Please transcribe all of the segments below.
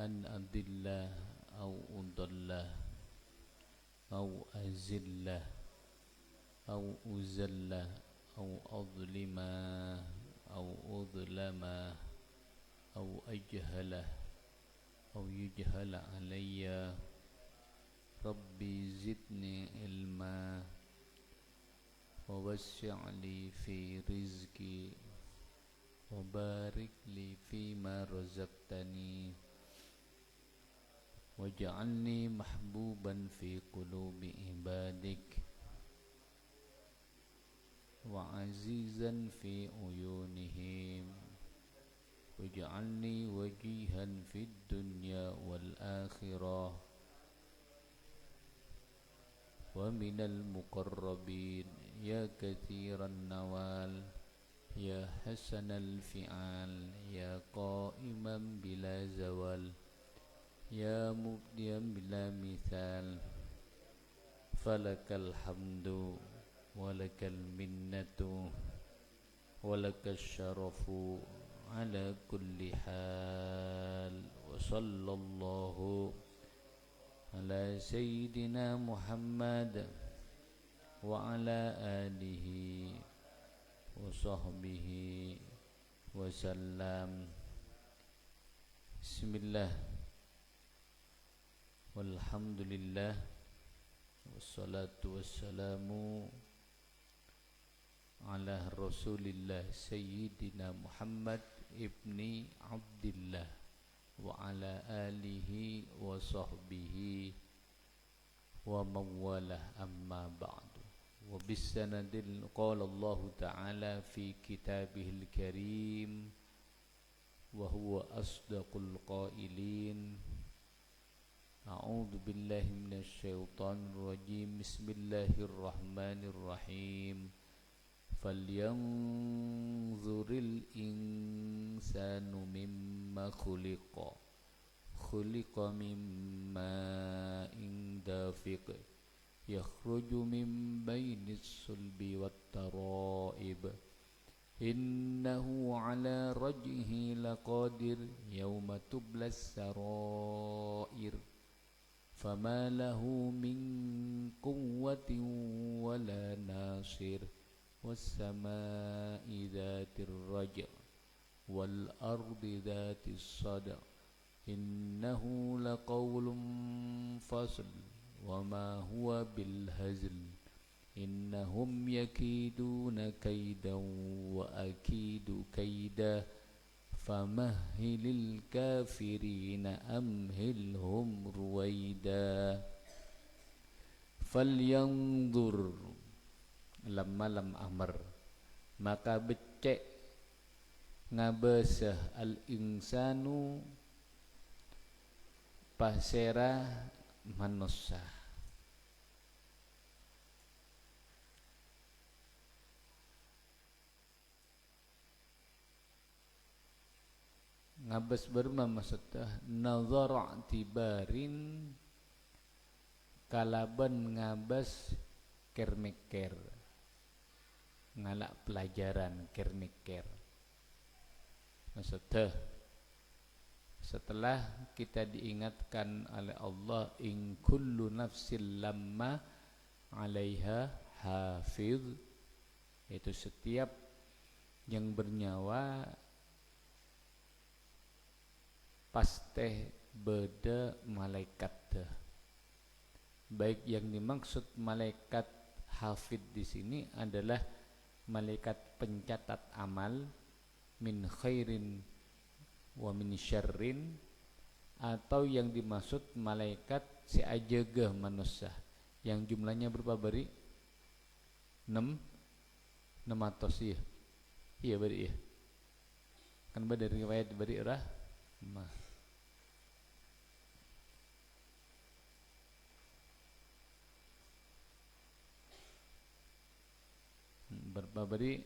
أن أذله أو أضله أو أذله أو أذله أو أظلمه أو أظلمه أو أجهله أو يجهل علي ربي زدني علما ووسع لي في رزقي وبارك لي فيما رزقتني واجعلني محبوبا في قلوب عبادك وعزيزا في عيونهم واجعلني وجيها في الدنيا والآخرة ومن المقربين يا كثير النوال يا حسن الفعال يا قائما بلا زوال يا مبديا بلا مثال فلك الحمد ولك المنة ولك الشرف على كل حال وصلى الله على سيدنا محمد وعلى آله وصحبه وسلم. Bismillah walhamdulillah wassalatu wassalamu ala rasulillah sayyidina Muhammad ibni Abdillah wa ala alihi wa sahbihi wa mawalah amma ba'du wa bisanadil qala Allah ta'ala fi kitabihil karim wa huwa asdaqul qailin a'udzu billahi minasy syaithanir rajim bismillahir rahim falyanzuril insanu mimma khuliqa mimma dafiq yakhruju min bainis sulbi wat taraib innahu ala raj'ihi laqadir yawma tublas sarair fama lahu min quwwatin wala nasir was-samaa'i dhatir raj' wal ardi dhatis sad' innahu laqawlun fasl wa ma huwa bil hazl innahum yakiduna kaidan wa akidu kaida famahhilil kafirina amhilhum ruwaida falyanzur lam malam amr maka becek ngabesah al insanu pasera manusia ngabes berma maksudnya nazar tibarin kalaban ngabes kermeker ngalak pelajaran kermeker maksudnya setelah kita diingatkan oleh Allah in kullu nafsil lamma 'alaiha hafiz, itu setiap yang bernyawa pasti beda malaikat. Baik yang dimaksud malaikat hafid di sini adalah malaikat pencatat amal min khairin wa min syarrin, atau yang dimaksud malaikat si ajegeh manusia yang jumlahnya berapa bari? 600 ya. Iya bari ya. Kan dari riwayat bari rahmah. Berapa bari?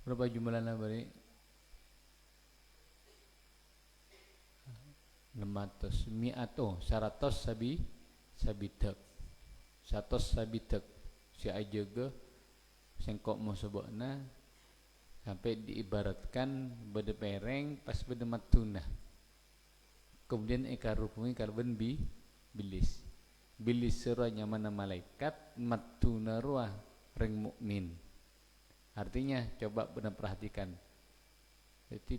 Berapa jumlahnya bari? 600 mi'ato 100 sabidak 100 sabidak si ajege sengkok mau sebutna sampai diibaratkan bede pereng pas bede matuna, kemudian eka rupungi kalben bilis surahnya mana malaikat, matuna ruah reng mukmin. Artinya coba benar perhatikan, jadi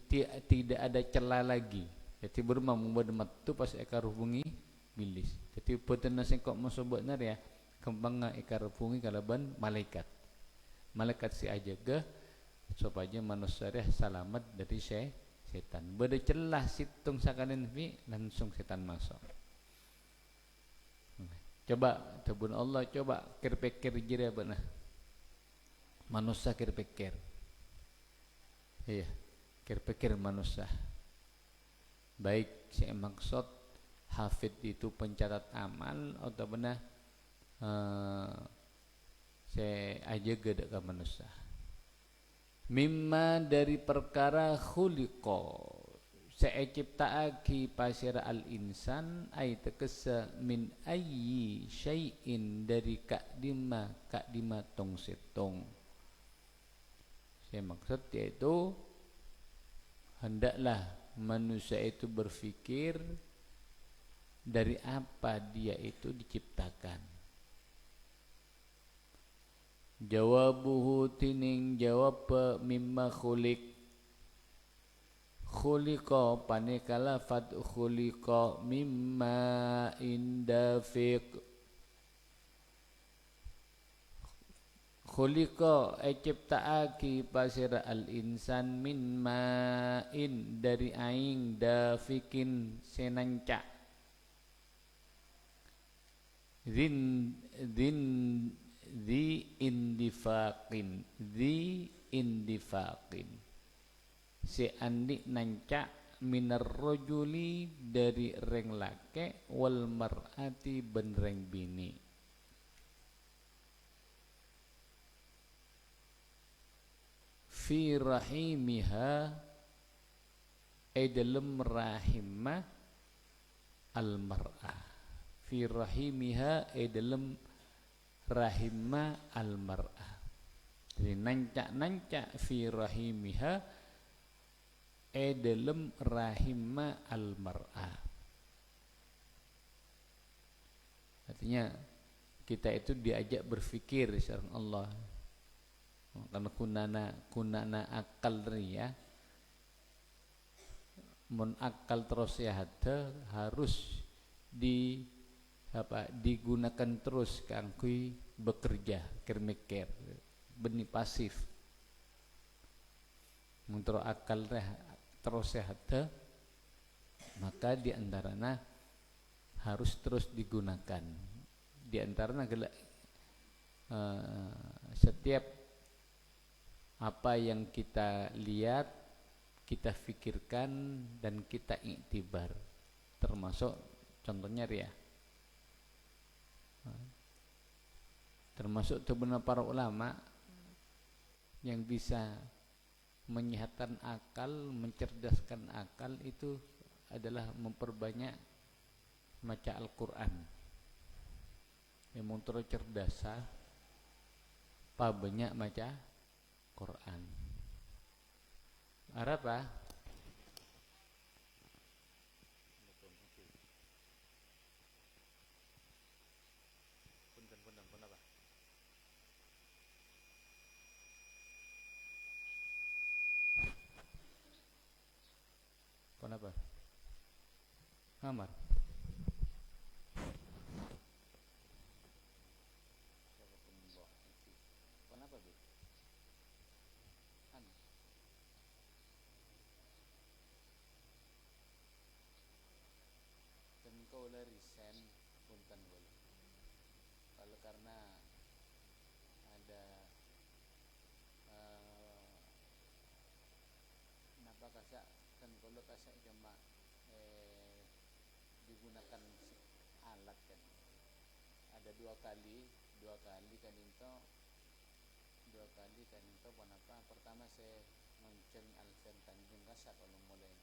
tidak ada celah lagi. Jadi berma bede matu pas eka rupungi bilis. Jadi betena sing kok masobener ya kembang eka rupungi kalben malaikat si aja ke supaya manusia selamat dari setan. Beda celah situng sakanin fi langsung setan masuk. Coba tabun Allah, coba kir-pikir jira benar. Manusia kir-pikir. Iya, kir-pikir manusia. Baik saya maksud hafid itu pencatat amal atau benar saya aja gede ke manusia. Mimma dari perkara khuliqa saya ciptaaki pasira al insan ay tekesa min ayyi syai'in dari kadima tong setong. Saya maksud yaitu hendaklah manusia itu berfikir dari apa dia itu diciptakan. Jawabuhu tining jawab mimma khuliqa panikala fat khuliqa mimma indafiq khuliqa ciptaaki pasira al insan min ma'in dari aing dafikin senanca di indifaqin si andi nanca minar rojuli dari reng lake wal mar'ati ben reng bini. Fi rahimiha dalam rahimah al mar'ah. Fi rahimiha dalam rahimah al mar'ah. Jadi nanca fi rahimiha dalam rahimah al mar'ah. Artinya kita itu diajak berfikir sareng Allah. Karena kunana akal ya. Mun akal terus ya harus digunakan terus kangkui bekerja kermikir benih pasif. Mun akal terus sehat maka diantaranya harus terus digunakan. Diantaranya setiap apa yang kita lihat, kita fikirkan dan kita iktibar, termasuk contohnya ria, termasuk beberapa para ulama yang bisa menyehatkan akal, mencerdaskan akal itu adalah memperbanyak maca Al-Quran. Yang mau cerdas apa banyak maca Quran. Arab apa? Kenapa? Kamar. Kenapa, Bu? Dan kau lah resign punten boleh. Kalau karena ada napa kasak dan kalau kasak cuma digunakan alat kan. Ada dua kali kan itu kenapa? Pertama saya ngonceng Alfen Tanjung kasak kalau mulai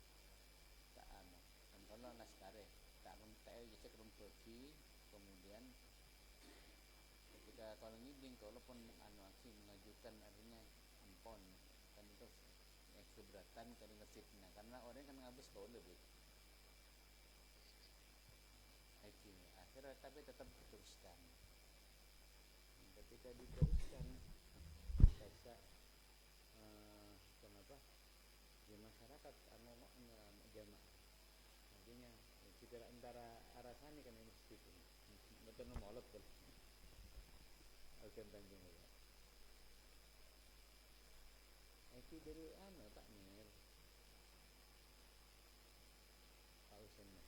tak anu. Dan kalau naskare tak cek bagi kemudian ketika kalau ngiding kalaupun anu aksi mengajukan artinya ampon kan terus yang keberatan karena ngesitnya karena orang kan ngabis kau lebih akhirnya tapi tetap diteruskan. Ketika diteruskan bisa kenapa di masyarakat jamaah artinya kita antara arah sana kan ini situ betul molot kan Alkan Tanjung ya itu dari tak mir Pak Husain nah,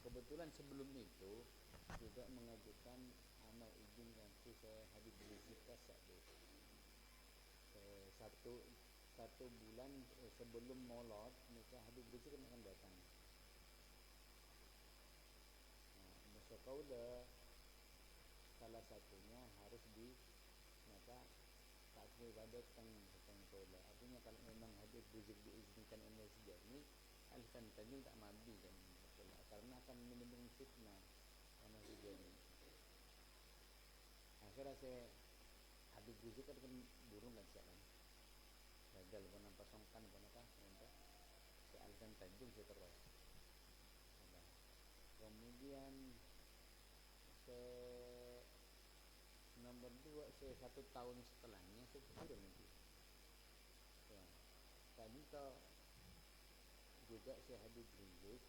kebetulan sebelum itu juga mengajukan amal izin nanti saya Habib Rizik Kasak satu bulan sebelum Maulid maka Habib Rizik akan datang. Masa kaulah salah satunya harus di maka tak ibadat tentang kaulah. Artinya kalau memang Habib Rizik diizinkan oleh sejarah Alkan Tanjung tak mabdi kan karena akan menimbulkan fitnah sama sejarah. Akhirnya saya Habib Rizik kan burung kan siapa gagal pernah pasangkan pernah si Alkan Tanjung saya terus. Kemudian nomor 2 saya 1 tahun setelahnya saya turun itu ya. Tadi juga saya Habib Rizik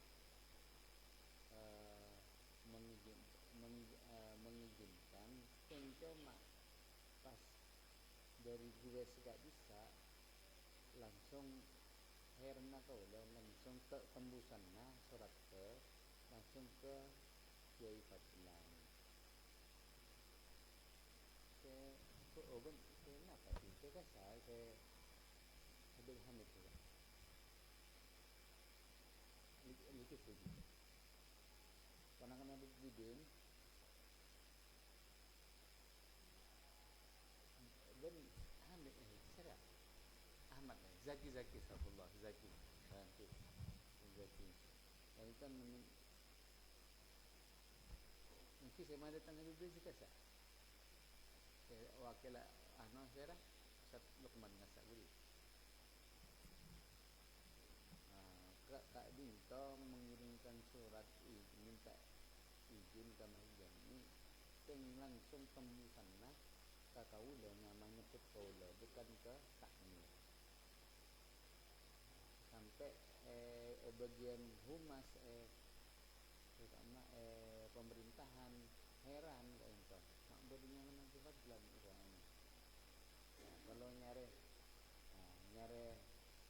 mengizinkan cuma pas dari gue gak bisa langsung herna kau langsung ke tembusannya surat ke langsung ke Kiai Fadlan kenapa sih saya Abdul Hamid juga lukis begitu karena Habib Bidin dan Hamid Syarah Ahmad Zaki Safullah Zaki yang itu mungkin saya mau datang Habib Rizik Kasak wakil Syarah Ustaz Luqman Kasak Guri Kak Dinto mengirimkan surat minta izin ke Mahjong ini langsung tembusanlah ke kaula namanya nyebut kaula bukan ke takmir sampai bagian humas terutama pemerintahan heran kok itu mak bodinya menanti fadlan kalau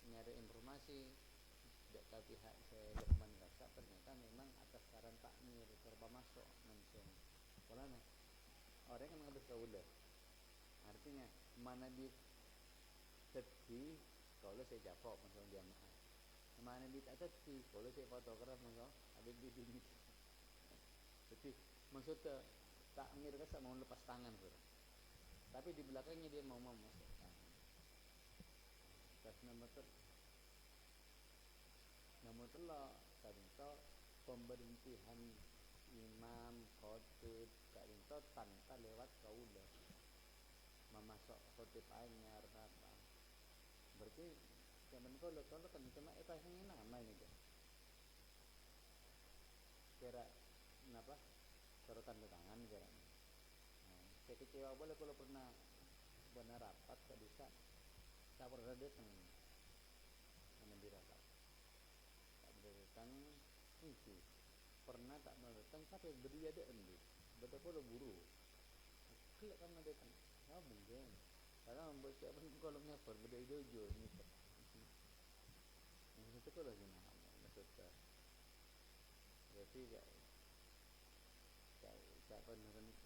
nyari informasi dari pihak saya Lukman Kasak ternyata memang atas saran takmir serba masuk langsung kalau orang kan habis kaula artinya mana di teti kalau saya japok masalah jamaah mana di tak teti kalau saya fotograf masalah habis di sini jadi maksudnya takmir Kasak mau lepas tangan tapi di belakangnya dia mau masuk pas namun telah kadang pemberhentian imam khotib kadang tanpa lewat kaula memasuk khotib anyar apa berarti zaman kalau kan cuma pasangin nama ini kan kira kenapa surat tanda tangan kira saya kecewa boleh kalau pernah benar rapat tak bisa tak pernah datang sama di rapat tak datang itu pernah tak datang tapi beri ada endi betul buru kelak kamu datang mungkin karena membuat siapa kolomnya berbeda dojo ni yang itu kalau gimana maksudnya berarti tak pernah kenapa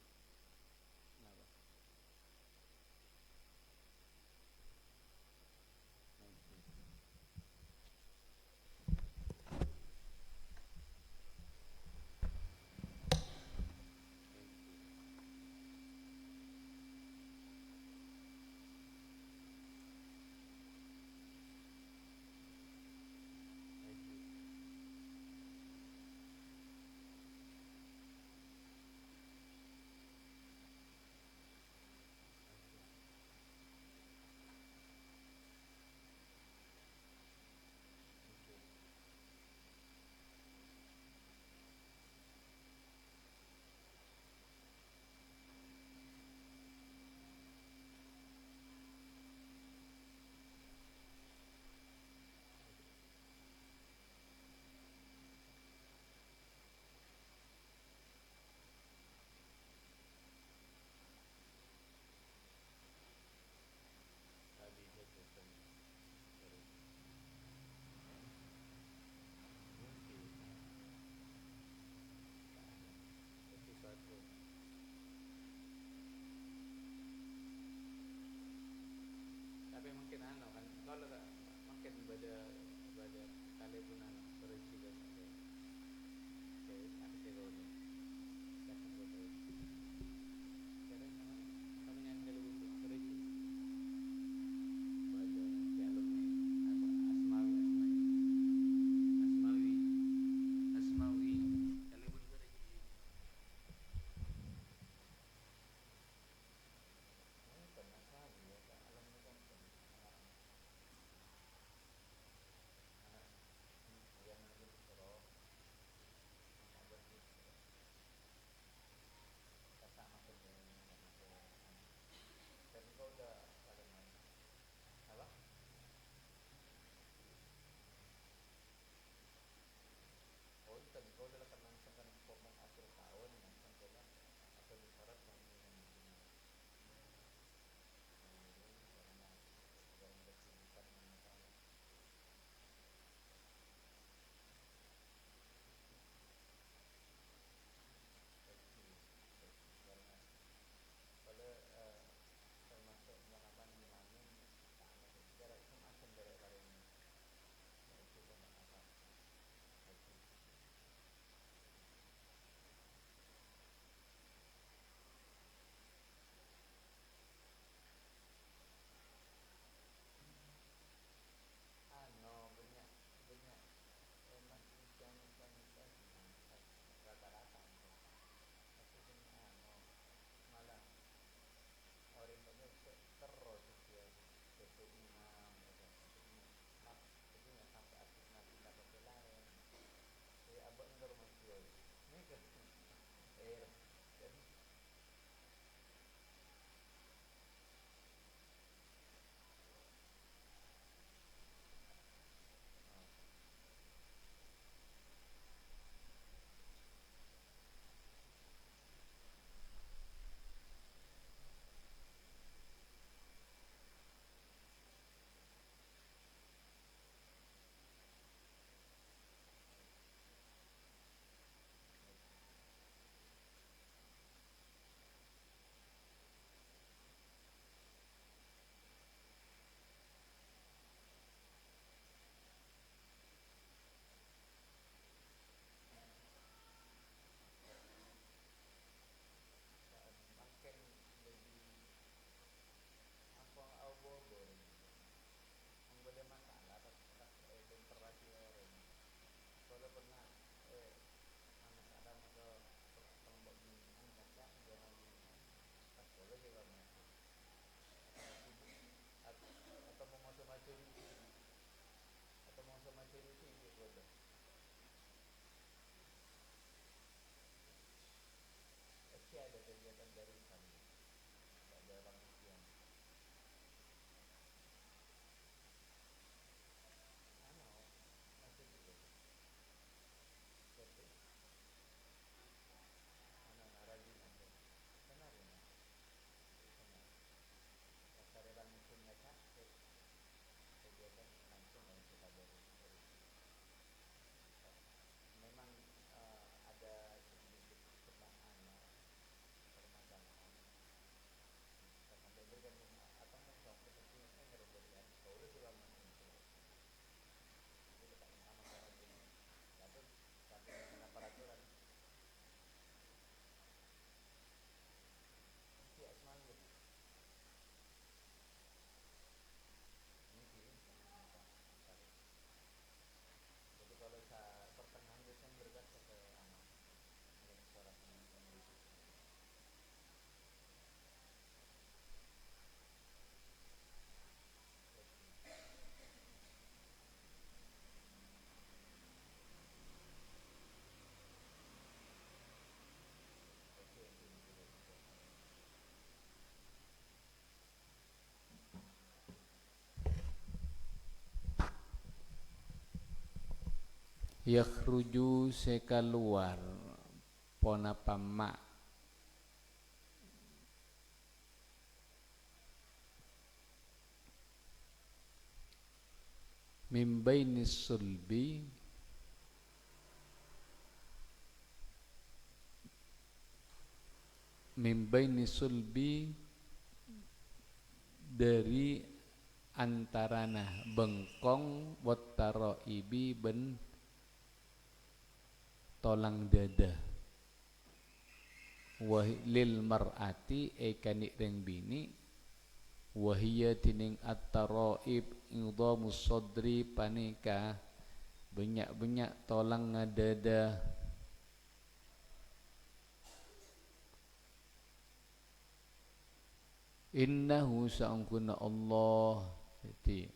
Yakhruju sekaluar ponapama mimbainis sulbi dari antarana bengkong wattaro ibi ben tolang dada lil mar'ati kanik reng bini wahia tining at-taraib idhamus sadri panika banyak-banyak tolang dada innahu sa'angkuna Allah. Jadi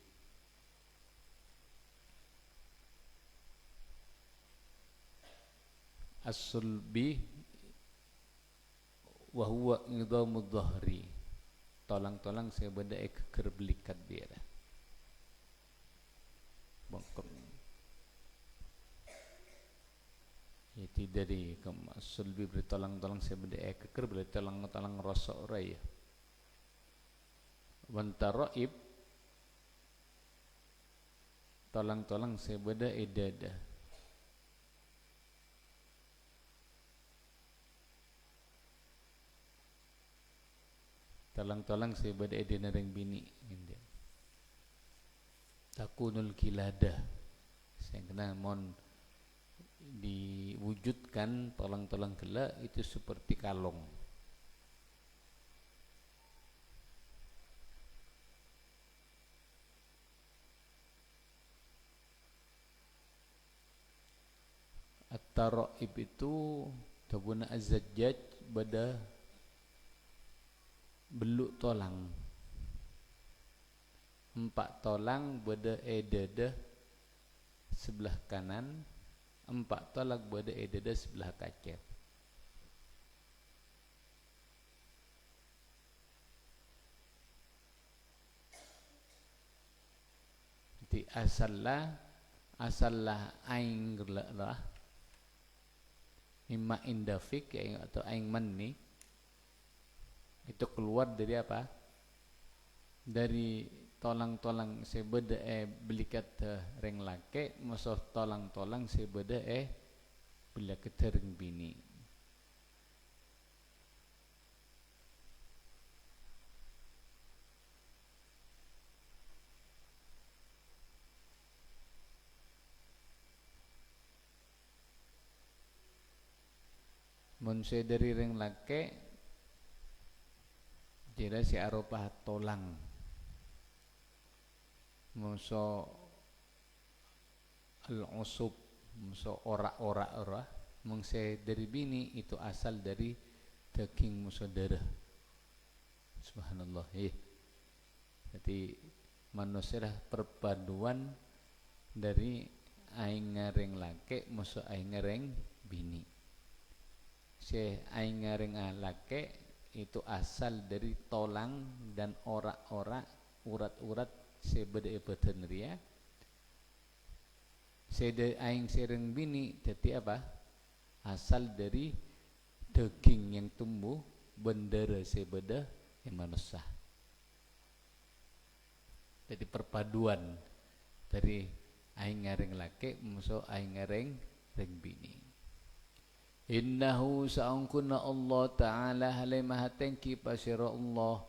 as-sulbi wa huwa idhamud dhahri tolang-tolang saya benda keker belikat dia dah bangkok. Jadi dari as-sulbi beri tolang-tolang saya benda keker beli tolang-tolang rosok raya wantaraib tolang-tolang sebeda edada tolang-tolang sebeda edana reng bini india takunul kilada saya kena mon diwujudkan tolang-tolang gela itu seperti kalong. At-taraib itu tabuna az-zajjaj bada beluk tolang 4 tolang bada edada sebelah kanan 4 tolang bada edada sebelah kacer. Jadi asallah aing lah imma indafik atau aing manni itu keluar dari apa? Dari tolang-tolang sebeda belikat reng lake maksud tolang-tolang sebeda belikat reng bini. Mun dari reng lake jira si aropa tolang muso al-usub muso ora-ora mung dari bini itu asal dari daging muso darah. Subhanallah. Jadi manusia perpaduan dari aing ngareng lake muso aing ngareng bini. Aing ngareng lake itu asal dari tolang dan ora-ora urat-urat sebeda ebeten ria. Aing sereng bini jadi apa? Asal dari daging yang tumbuh bendera sebeda manusia. Jadi perpaduan dari aing ngareng lake musuh aing ngareng reng bini. Innahu sa'angkunna Allah Ta'ala halai maha tengki pasira Allah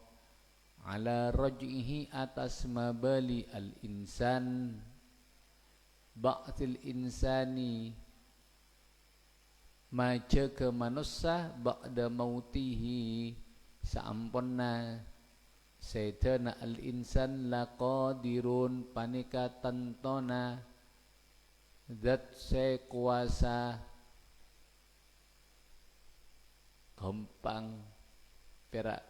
ala raj'ihi atas mabali al-insan ba'til insani maca ke manusia ba'da mautihi sa'amponna sayyidana al-insan laqadirun panika tantona zat se kuasa gampang perak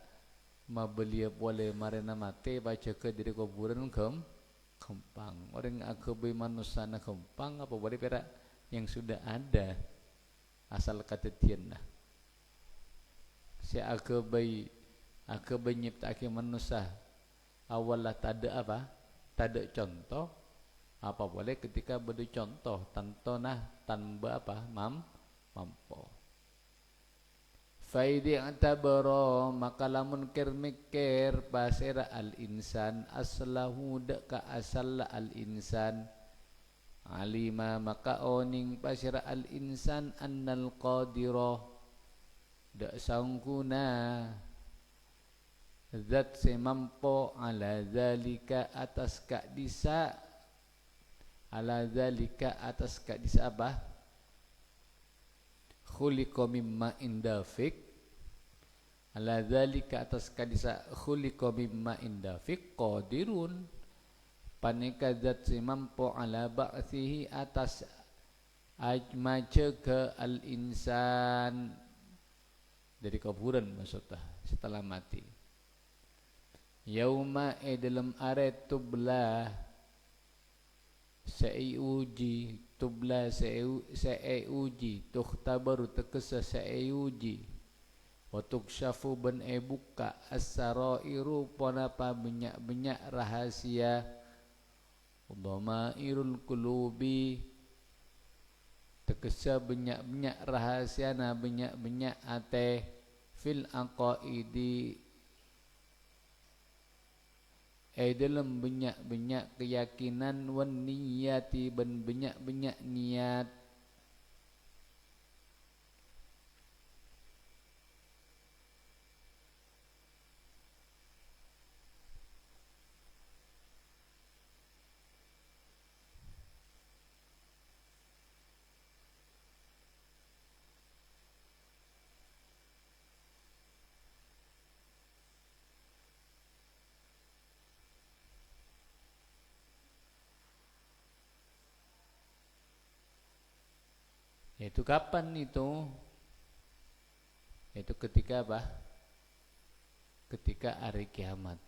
mabelia boleh marena mate baca ke diri kuburan gampang orang agabai manusia na gampang apa boleh perak yang sudah ada asal katetian nah si agabai nyiptake manusia awallah tak ada apa tak ada contoh apa boleh ketika beri contoh tantonah tanpa apa mampu faidi atabaro maka lamun ker mikir pasira al insan aslahu dak ka asal al insan alima maka oning pasira al insan annal qadira dak sangkuna zat semampo ala zalika atas kak disa, ala zalika atas kak disa apa, khuliqa mimma indafik, ala zalika atas kak disa khuliqa mimma indafik qadirun, paneka zat semampo ala ba'thihi atas ajmaja ke al insan dari kuburan maksudnya setelah mati. Yauma dalam are tubla seiuji, tubla seiuji, tukhtabaru tekesa seiuji, wa tukshafu ban buka as-sarairu ponapa benyak-benyak rahasia, dhamairul qulubi tekesa benyak-benyak rahasia na benyak-benyak ate, fil aqaidi dalam banyak-banyak keyakinan, wan niyati dan banyak-banyak niat. Itu kapan itu? Itu ketika apa? Ketika hari kiamat.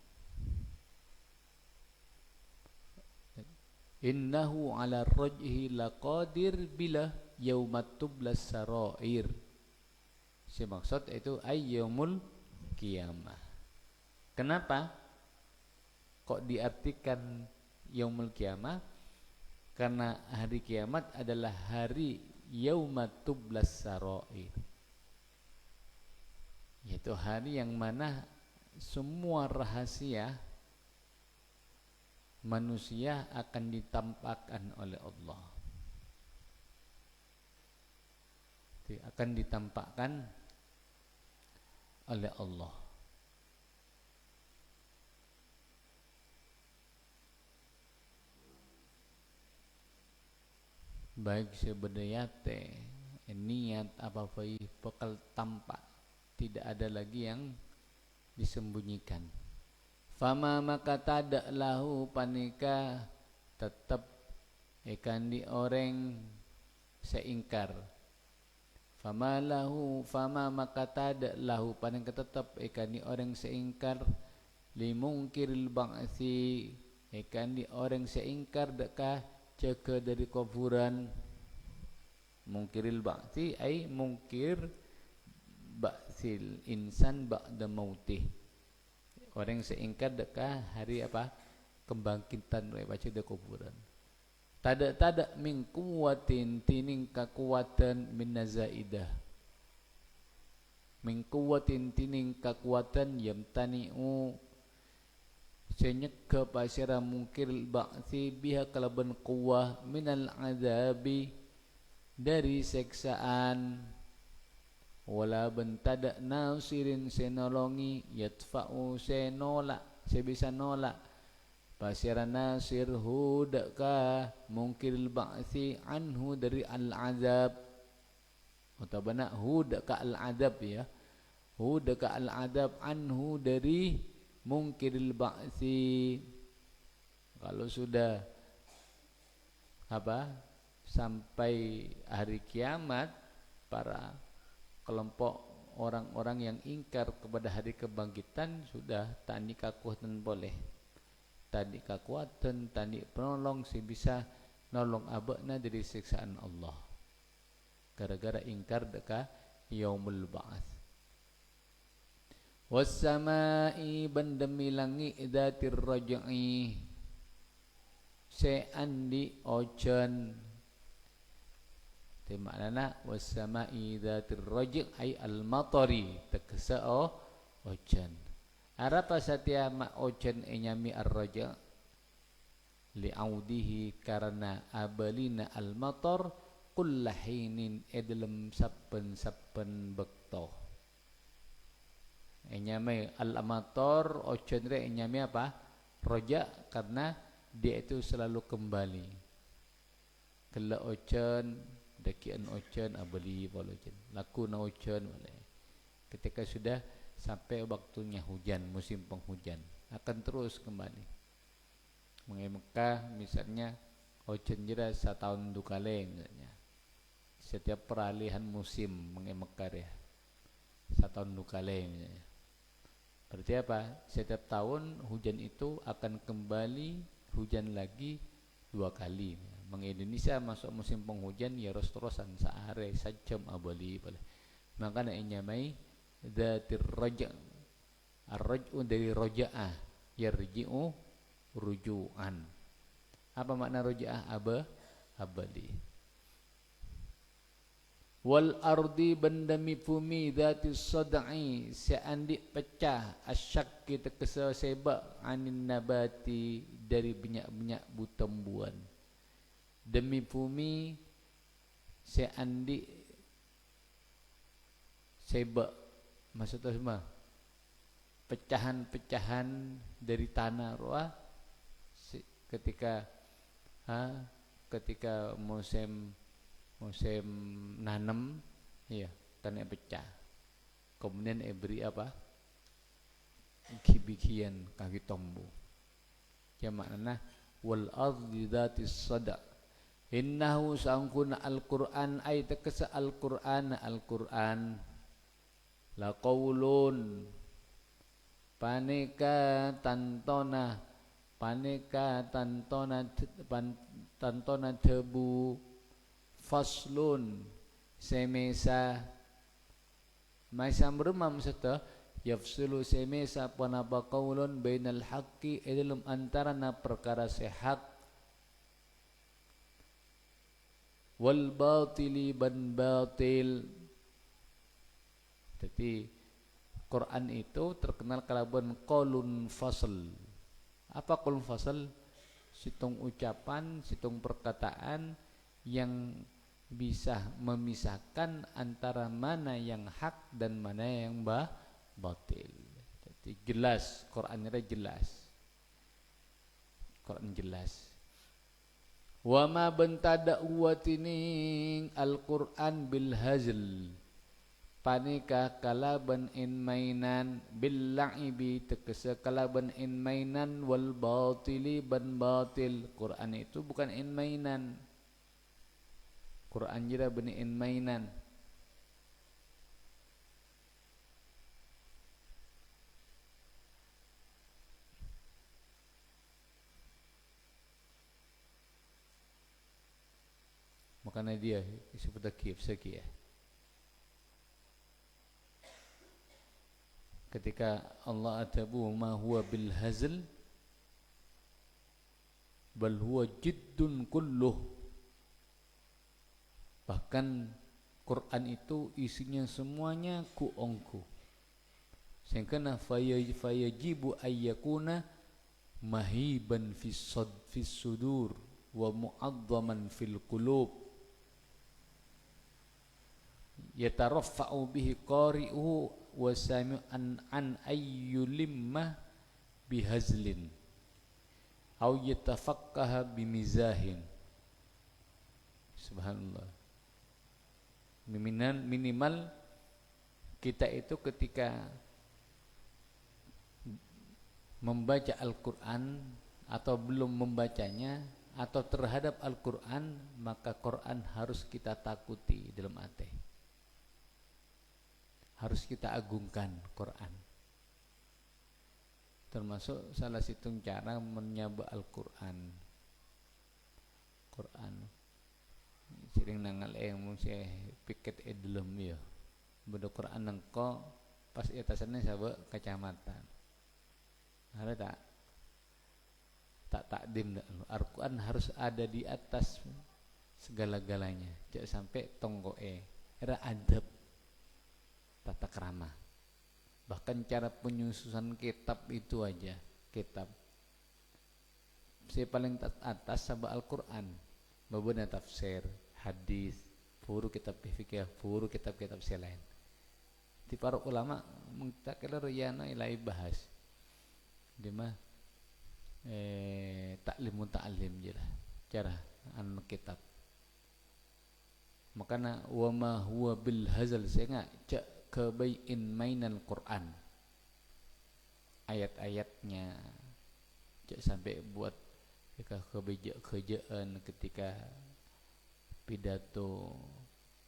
Innahu ala rajhi laqadir bila yaumat tublas sarair. Si maksud itu ayyamul kiamah. Kenapa kok diartikan yaumul kiamah? Karena hari kiamat adalah hari yaumat tublas sarair, yaitu hari yang mana semua rahasia manusia akan ditampakkan oleh Allah, akan ditampakkan oleh Allah. Baik sebenarnya niat apa bakal tampak, tidak ada lagi yang disembunyikan. Fama maka tadak lahu panika tetap ikan di orang seingkar. Fama maka tadak lahu panika tetap ikan di orang seingkar, limungkiril ba'si ikan di orang seingkar dekah jaga dari kuburan. Mungkiril ba'si ay mungkir ba'sil insan ba'da mautih, orang seingkar dekah hari apa, kebangkitan baca dari kuburan. Tada min kuwatin tining kekuatan min nazaidah, min kuwatin tining kekuatan yamtani'u senyeka pasira mungkir ba'si biha kalaban quwah minal azabi dari seksaan, wala bentada nasirin senolongi yatfa'u senolak sebisa nolak pasira nasir hudaka mungkir ba'si anhu dari al-azab, utabana hudaka al-azab ya, hudaka al-azab anhu dari mungkiril ba'si. Kalau sudah apa sampai hari kiamat, para kelompok orang-orang yang ingkar kepada hari kebangkitan sudah tani kakuatan boleh, tani kakuatan, tani penolong si bisa nolong abakna dari siksaan Allah gara-gara ingkar deka yaumul ba'ats. Wassama'i bandemi langit datir raj'i se'andi ojan, itu maknana wassama'i datir raj'i ay al-matari tekesa ojan. Arapa satia ma ojan enyami ar-raj'i li'audihi karena abalina al-matar kullahinin edlem sappen-sappen bekto. Nyamai al-amator ocean re nyamai apa? Roja, karena dia itu selalu kembali. Kala ocean, dakian ocean abali wal ocean. Laku na ocean boleh. Ketika sudah sampai waktunya hujan, musim penghujan, akan terus kembali. Mengenai Mekah misalnya ocean jera setahun dukale misalnya. Setiap peralihan musim mengenai Mekah ya. Setahun dukale misalnya. Berarti apa? Setiap tahun hujan itu akan kembali hujan lagi 2 kali. Meng Indonesia masuk musim penghujan ya terus-terusan sehari sajam abali boleh. Maka nak nyamai dzatir raja. Ar-raj'u dari raja'ah, yarji'u ruju'an. Apa makna raja'ah? Abadi. Wal ardi bandami bumi dzati sad'i seandik pecah asyak kita kesebab anin nabati dari banyak-banyak butambuan. Demi bumi seandik sebab maksudnya semua pecahan-pecahan dari tanah roh ketika musim nanam ya tanah pecah, kemudian beri apa kibikian kaki tombu ya maknanya wal ardi dzatis sada innahu sangkuna al-Qur'an ay takasa al-Qur'an la qaulun paneka tantona tebu faslun semesa maisam rumam serta yafsulu semesa panapa qaulun bainal haqqi dalam antarana perkara sehat wal batili ban batil. Jadi Quran itu terkenal kalaban qaulun fasl. Apa qaulun fasl? Situng ucapan, situng perkataan yang bisa memisahkan antara mana yang hak dan mana yang batil. Jadi jelas, Quran itu jelas. Quran jelas. Wa ma bentada uwatining Al-Quran bil hazl. Panika kalaban in mainan bil la'ibi tekesa kalaban in mainan wal batili ban batil. Quran itu bukan in mainan. Quran jira beniin mainan. Makanya dia disebut kif seki ya. Ketika Allah atabu ma huwa bil hazl bal huwa jiddun kulluh. Bahkan Quran itu isinya semuanya kuongku. Sehingga fayajibu ayyakuna mahiban fis sudur wa mu'azzaman fil qulub. Yataraffa'u bihi qari'uhu wa sami'an an ayyulimma bihazlin aw yatafaqaha bimizahin. Subhanallah. Minimal kita itu ketika membaca Al-Quran atau belum membacanya atau terhadap Al-Quran, maka Quran harus kita takuti dalam hati, harus kita agungkan Quran. Termasuk salah satu cara menyembah Al-Quran. Sering nangal mungsi piket dalam ya. Beda Quran nangko pas atasannya sabak kecamatan. Ada tak takdim Al-Quran harus ada di atas segala-galanya. Jangan sampai tonggoe. Era adab tata krama. Bahkan cara penyusunan kitab itu aja, kitab. Si paling atas sabak Al-Quran. Babana tafsir, hadis, puru kitab fikih, puru kitab-kitab selain. Di para ulama mengtakler yana ilai bahas. Di mah taklim muta'allim jelah cara an kitab. Makana wa ma huwa bil hazal saya cak kebayin mainan Quran. Ayat-ayatnya cak sampai buat kebejaan ketika pidato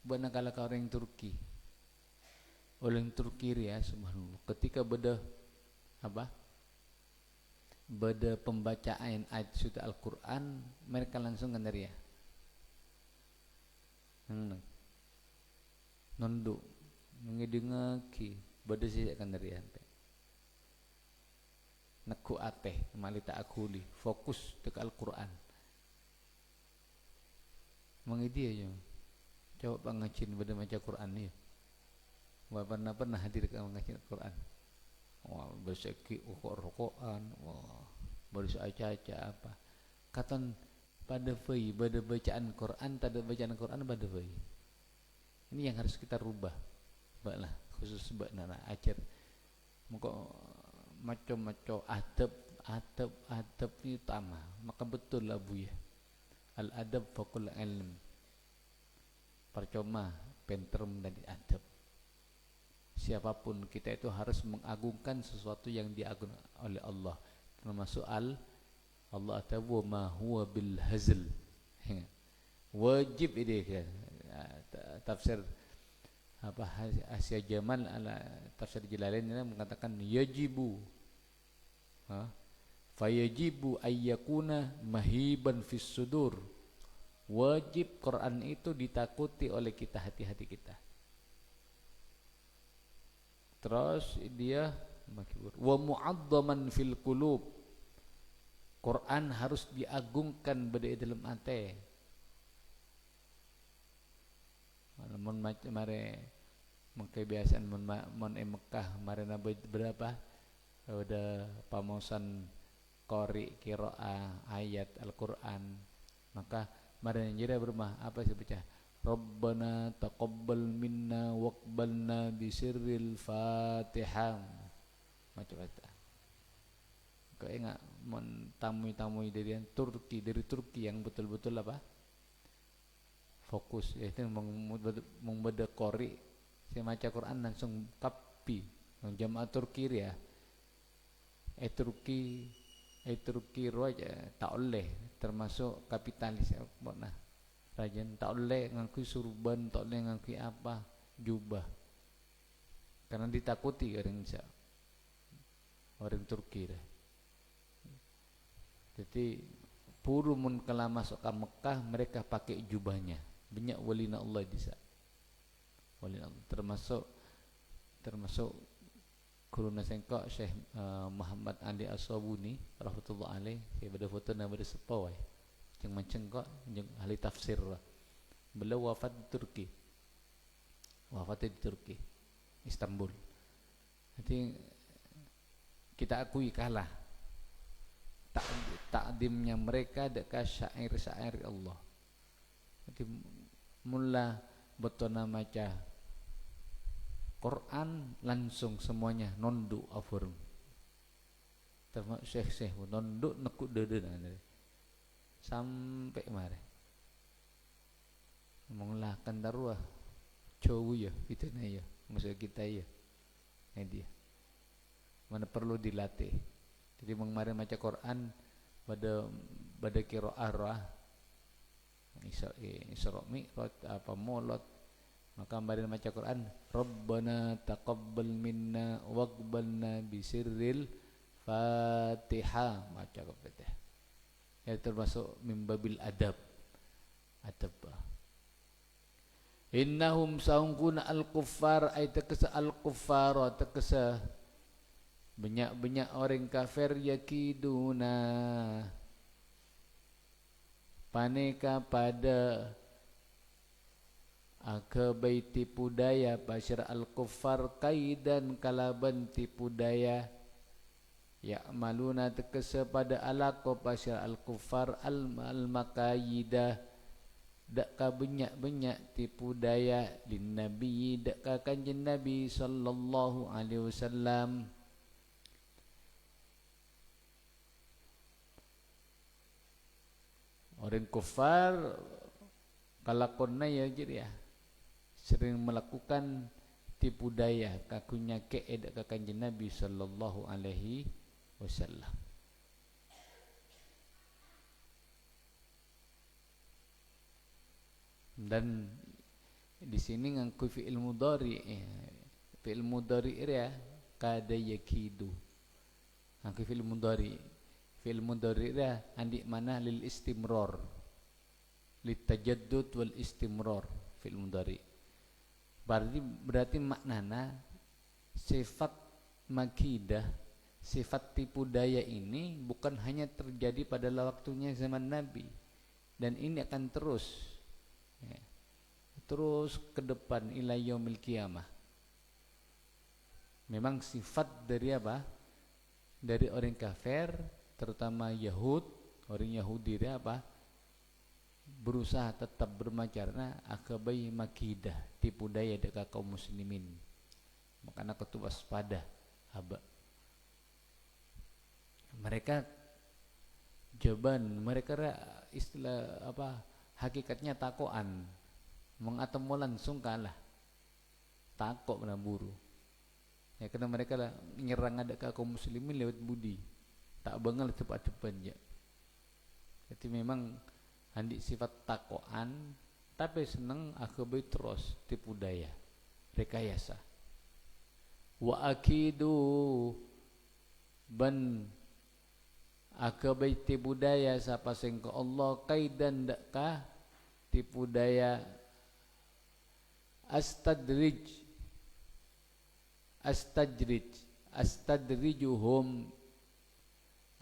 benar kala orang Turki. Orang Turki ya subhanallah ketika beda apa? Beda pembacaan ayat suci Al-Qur'an mereka langsung gandaria. Nunduk mengidengaki beda sih gandaria. Neku ateh malita akuli fokus ke Al-Qur'an. Mengidia yo. Coba pangacin beda maca Quran ni. Wa pernah hadir ke mengacin Al-Qur'an. Wah, berseki rokok-rokokan, wah, bersaaca-aca apa. Katon pada fai, pada bacaan Quran, tada bacaan Quran pada fai. Ini yang harus kita rubah. Baiklah, khusus nana ajar. Muka maco-maco adab ni utama. Maka betul lah Bu ya. Al-adab faqul ilm. Percuma penterm dari adab. Siapapun kita itu harus mengagungkan sesuatu yang diagungkan oleh Allah, termasuk Allah ta'ala ma huwa bil hazl. Wajib ini tafsir apa Asy Jamal ala tafsir Jalalain ini mengatakan yajibu fayajibu ayyakuna mahiban fis sudur. Wajib Quran itu ditakuti oleh kita, hati-hati kita. Terus dia wa mu'adzaman fil qulub. Quran harus diagungkan pada dalam hati. Mun mare mengkebiasaan mun Mekah mare berapa ada pamosan qori qiraah ayat Al-Qur'an. Maka mare njira bermah apa sih baca? Rabbana taqabbal minna waqbalna bisirril Fatihah. Macam-macam. Kau ingat tamu-tamu dari Turki yang betul-betul apa? Fokus itu membeda qori. Saya baca Quran langsung kapi. Jamaah Turki ya. Turki roja tak oleh termasuk kapitalis nah. Rajan tak boleh ngakui surban, tak boleh ngakui apa, jubah. Karena ditakuti orang Turki dah. Jadi puru mun kala masuk ke Mekah mereka pakai jubahnya. Banyak walina Allah disa. Walina Allah termasuk kuruna sengkok Syekh Muhammad Ali As-Sabuni rahmatullah alaih. Saya pada foto nama dia sepawai. Macam kok ahli tafsir lah. Beliau wafat di Turki. Wafatnya di Turki, Istanbul. Jadi kita akui kalah takdimnya mereka dekat syair-syair Allah. Jadi mula betona maca Quran langsung semuanya nonduk afurung. Termasuk syekh-syekh nonduk nekuk dede sampai mare ngomonglah kan daruah cowu ya itu ya maksud kita ya ini dia mana perlu dilatih. Jadi mengmari baca Quran pada qiraah Isra Mi'raj apa Mulad maka mari baca Quran Rabbana taqabbal minna waqbalna bisirril Fatihah baca Fatihah. Ya termasuk mimbabil adab. Innahum saungkuna al-kuffar ay takasa al-kuffara takasa banyak orang kafir yakiduna paneka pada akabai tipu daya basyar al-kuffar kaidan kalaban tipu daya ya'maluna tekesa pada alaqo basyar al-kuffar al-makayida dak ka banyak-banyak tipu daya lin nabi dak ka kanjeng nabi sallallahu alaihi wasallam. Orang kufar kalakonna ya jadi ya sering melakukan tipu daya kakunya ke dak ka kanjeng nabi sallallahu alaihi wasallam. Dan di sini ngangku fi'il mudhari fi'il mudhari ya kada yakidu ngangku fi'il mudhari ya andi mana lil istimrar lit tajaddud wal istimrar fi'il mudhari berarti maknana sifat makidah sifat tipu daya ini bukan hanya terjadi pada waktunya zaman Nabi dan ini akan terus ke depan ila yaumil qiyamah. Memang sifat dari apa? Dari orang kafir, terutama orang Yahudi dia apa? Berusaha tetap bermacarna akabai makidah, tipu daya dekat kaum muslimin. Makanya ketu waspada haba. Mereka istilah apa? Hakikatnya takoan. Mengatemu langsung kalah takut benar buru ya karena mereka lah menyerang ada kaum muslimin lewat budi tak bengal cepat-cepat ya. Jadi memang andi sifat takoan tapi seneng akabai terus tipu daya rekayasa wa akidu ban akabai tipu daya sapa sing Allah kaidan dakah tipu daya astadrijuhum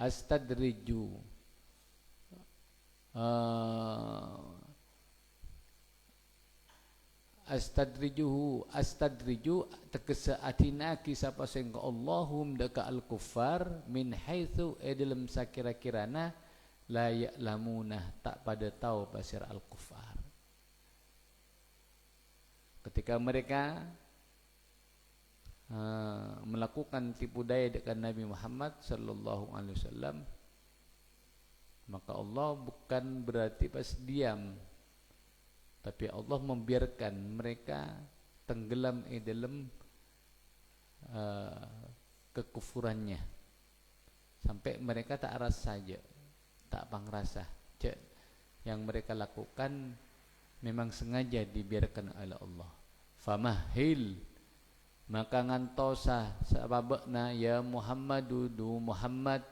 astadriju astadriju tegese atinaki sapa sing Allahum daka al kuffar min haitsu dalam sakira-kirana la ya'lamuna tak pada tahu pasir al kuffar. Ketika mereka melakukan tipu daya dengan Nabi Muhammad sallallahu alaihi wasallam, maka Allah bukan berarti pas diam, tapi Allah membiarkan mereka tenggelam di dalam kekufurannya sampai mereka tak rasa saja, tak pangrasa. Yang mereka lakukan memang sengaja dibiarkan oleh Allah. Famahil maka ngantosa sababna ya Muhammadu du Muhammad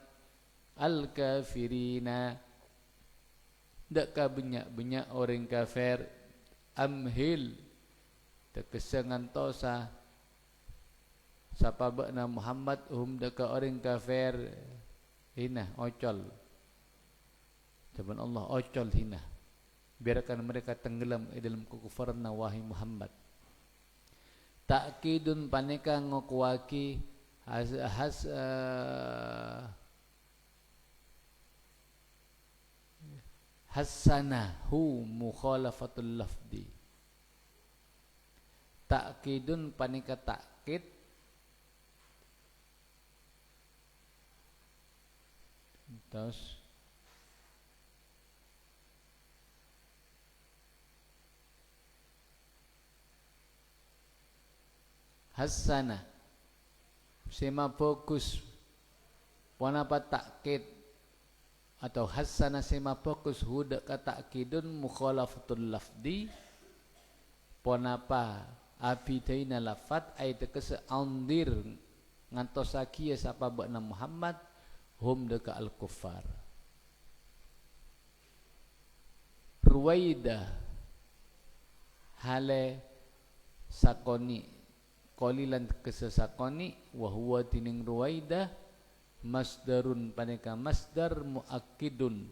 al kafirina dak ka banyak orang kafir amhil tegese ngantosa sababna Muhammad dak ka orang kafir hina ocol jaban Allah ocol hina biarkan mereka tenggelam di dalam kekufuran wahai Muhammad. Ta'kidun paneka ngokuaki hasanahu mukhalafatul lafdi. Ta'kidun paneka takkid terus hasana sema fokus wanapa takkid atau hasana sema fokus huda ka takkidun mukhalafatul lafdi ponapa abidaina lafat ay tekese andir ngantosaki sapa bakna Muhammad hum deka al kuffar Ruwaidah hale sakoni qalilan kesesakoni wa huwa tining Ruwaidah masdarun paneka masdar muakkidun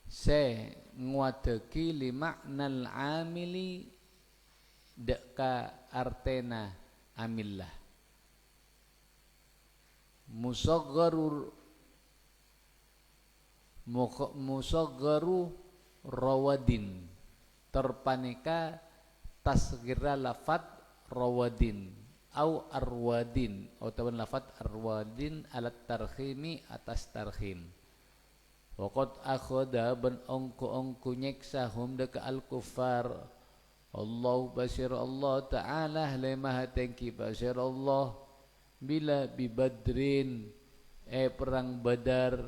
se nguateki li maknal amili deka artena amillah musaggaru rawadin terpaneka tasgira lafat rawadin au arwadin atau lafat arwadin alat tarhimi atas tarhim waqad akhada ban ongku nyeksahum deka al kufar Allah basir Allah ta'ala lemah tengki basir Allah bila bibadrin perang badar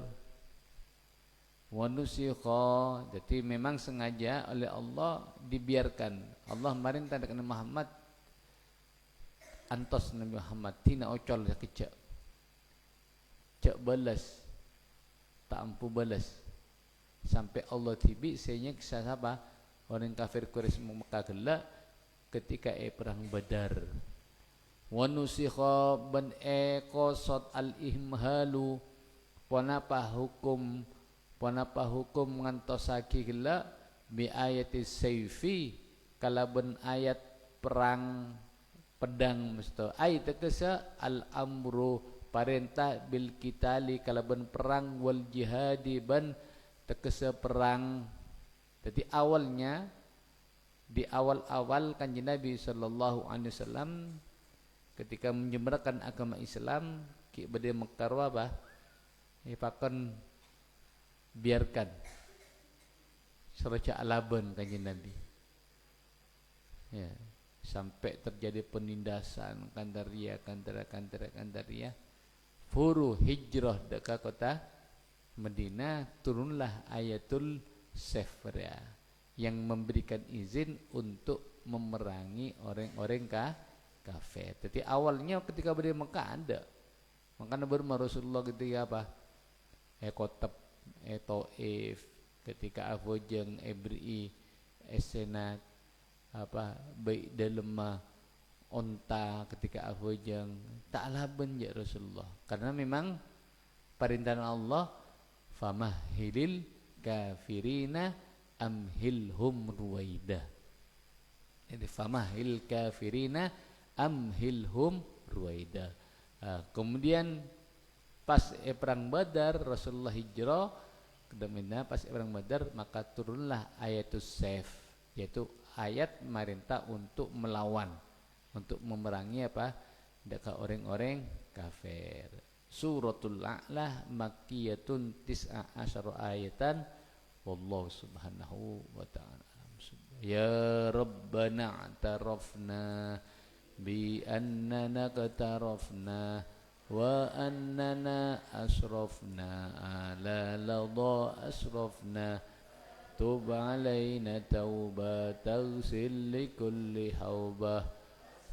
wanusikha jadi memang sengaja oleh Allah dibiarkan Allah merintah dengan Muhammad antos Nabi Muhammad tina ocol sekejap cak balas tak ampu balas sampai Allah tibi sehingga kisah apa orang kafir Quraisy Mekah gelak ketika perang Badar wa nusikha ban qasat al ihmalu panapa hukum ngantosake gelak bi ayati sayfi kalaben ayat perang pedang mesti ayat tegesa al amru perintah bil qitali kalaben perang wal jihadi ban tegesa perang. Jadi awalnya di awal-awal kanjeng Nabi sallallahu alaihi wasallam ketika menyebarkan agama Islam ki bade Mekar apa pakon biarkan seraca alaban kanjeng Nabi ya sampai terjadi penindasan Kandaria furu hijrah dekat kota Madinah turunlah ayatul sefra yang memberikan izin untuk memerangi orang-orang kafir. Jadi awalnya ketika berdiri Mekah ada makanya baru Rasulullah ketika apa Kotab Taif ketika Afojeng Ebri Esenat apa baik dalam onta ketika Afojeng tak laban ya Rasulullah karena memang perintah Allah famahilil kafirina amhilhum ruwaidah. Jadi famahil kafirina amhilhum ruwaidah. Kemudian pas perang Badar Rasulullah hijrah ke Madinah pas perang Badar maka turunlah ayatus saif yaitu ayat merintah untuk melawan untuk memerangi apa dekat orang-orang kafir. Suratul A'la makkiyatun tis'a asyara ayatan wallahu subhanahu wa ta'ala ya rabbana i'tarafna bi annana qatarafna wa annana asrafna ala ladha asrafna tub alaina tauba taghsil likulli haubah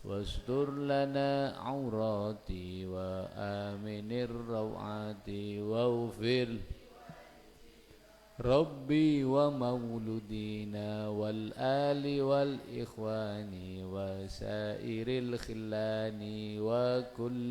wastur lana aurati wa aminir rawati waghfir Rabbi wa mauludina wal ali wal ikhwani wa sairil khillani wa kulli